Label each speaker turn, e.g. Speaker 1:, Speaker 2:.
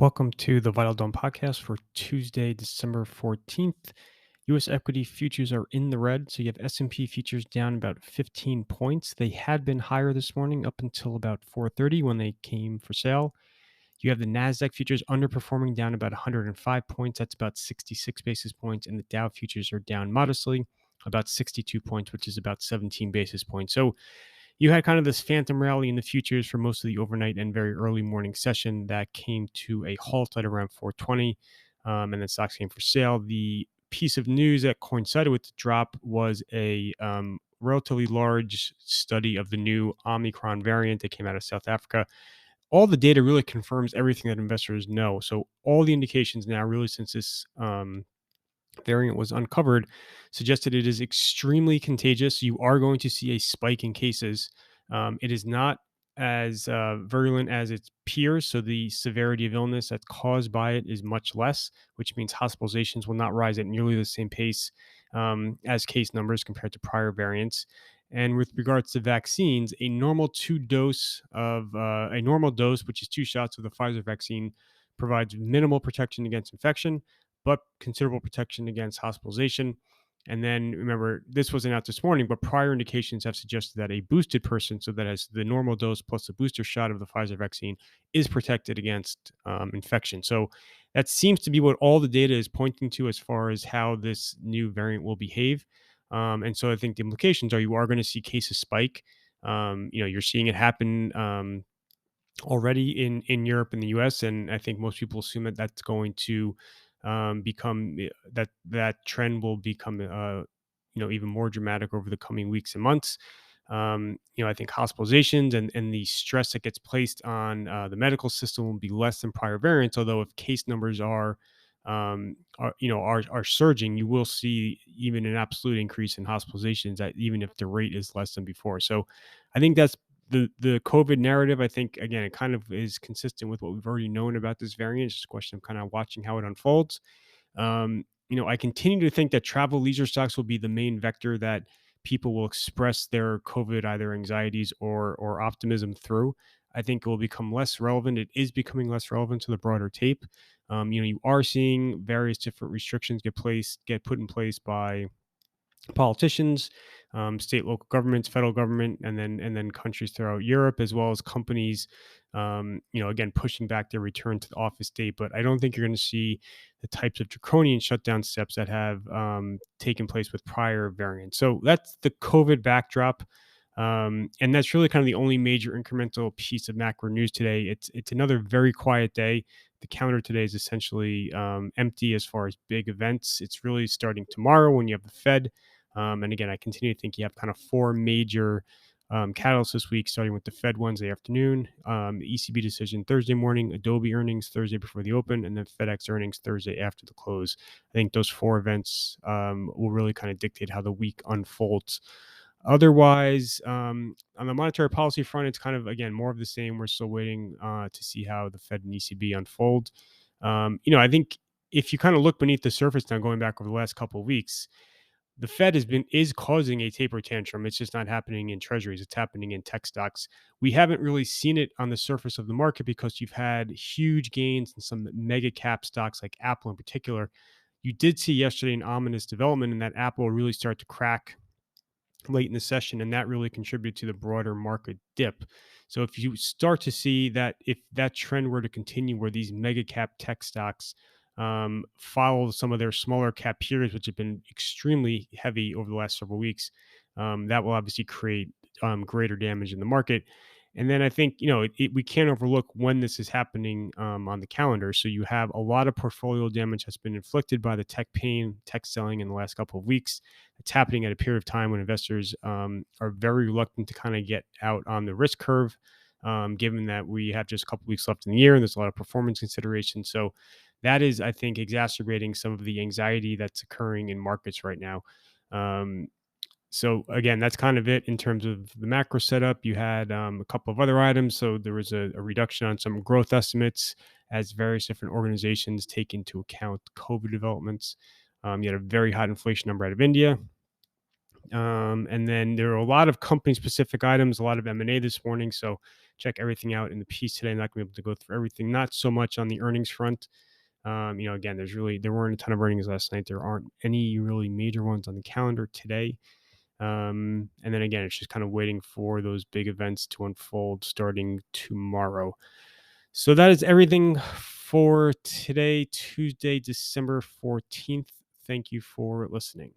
Speaker 1: Welcome to the Vital Dome podcast for Tuesday, December 14th. U.S. equity futures are in the red. So you have S&P futures down about 15 points. They had been higher this morning up until about 4:30 when they came for sale. You have the NASDAQ futures underperforming down about 105 points. That's about 66 basis points. And the Dow futures are down modestly, about 62 points, which is about 17 basis points. So you had kind of this phantom rally in the futures for most of the overnight and very early morning session that came to a halt at around 4:20, and then stocks came for sale. The piece of news that coincided with the drop was a relatively large study of the new Omicron variant that came out of South Africa. All the data really confirms everything that investors know. So all the indications now, really, since this variant was uncovered, suggested it is extremely contagious. You are going to see a spike in cases. It is not as virulent as its peers, so the severity of illness that's caused by it is much less, which means hospitalizations will not rise at nearly the same pace as case numbers compared to prior variants. And with regards to vaccines, a normal dose, which is 2 shots of the Pfizer vaccine, provides minimal protection against infection but considerable protection against hospitalization. And then remember, this wasn't out this morning, but prior indications have suggested that a boosted person, so that has the normal dose plus the booster shot of the Pfizer vaccine, is protected against infection. So that seems to be what all the data is pointing to as far as how this new variant will behave. And so I think the implications are you are going to see cases spike. You're seeing it happen already in Europe and the US, and I think most people assume that that's going to become that trend will become even more dramatic over the coming weeks and months. I think hospitalizations and the stress that gets placed on the medical system will be less than prior variants. Although if case numbers are surging, you will see even an absolute increase in hospitalizations, that even if the rate is less than before. So I think that's the COVID narrative. I think, again, it kind of is consistent with what we've already known about this variant. It's just a question of kind of watching how it unfolds. I continue to think that travel leisure stocks will be the main vector that people will express their COVID either anxieties or optimism through. I think it will become less relevant. It is becoming less relevant to the broader tape. You are seeing various different restrictions get put in place by politicians, state, local governments, federal government, and then countries throughout Europe, as well as companies. Again, pushing back their return to the office date. But I don't think you're going to see the types of draconian shutdown steps that have taken place with prior variants. So that's the COVID backdrop. And that's really kind of the only major incremental piece of macro news today. It's another very quiet day. The calendar today is essentially empty as far as big events. It's really starting tomorrow when you have the Fed. And again, I continue to think you have kind of four major catalysts this week, starting with the Fed Wednesday afternoon, the ECB decision Thursday morning, Adobe earnings Thursday before the open, and then FedEx earnings Thursday after the close. I think those four events will really kind of dictate how the week unfolds. Otherwise, on the monetary policy front, it's kind of, again, more of the same. We're still waiting to see how the Fed and ECB unfold. I think if you kind of look beneath the surface now, going back over the last couple of weeks, the Fed is causing a taper tantrum. It's just not happening in treasuries. It's happening in tech stocks. We haven't really seen it on the surface of the market because you've had huge gains in some mega cap stocks like Apple in particular. You did see yesterday an ominous development in that Apple really started to crack late in the session, and that really contributed to the broader market dip. So if you start to see that, if that trend were to continue, where these mega cap tech stocks follow some of their smaller cap peers, which have been extremely heavy over the last several weeks, that will obviously create greater damage in the market. And then I think, we can't overlook when this is happening on the calendar. So you have a lot of portfolio damage that's been inflicted by the tech pain, tech selling in the last couple of weeks. It's happening at a period of time when investors are very reluctant to kind of get out on the risk curve, given that we have just a couple of weeks left in the year and there's a lot of performance considerations. So that is, I think, exacerbating some of the anxiety that's occurring in markets right now. So again, that's kind of it in terms of the macro setup. You had a couple of other items. So there was a reduction on some growth estimates as various different organizations take into account COVID developments. You had a very hot inflation number out of India. And then there are a lot of company specific items, a lot of M&A this morning. So check everything out in the piece today. Not going to be able to go through everything. Not so much on the earnings front. Again, there weren't a ton of earnings last night. There aren't any really major ones on the calendar today. And then again, it's just kind of waiting for those big events to unfold starting tomorrow. So that is everything for today, Tuesday, December 14th. Thank you for listening.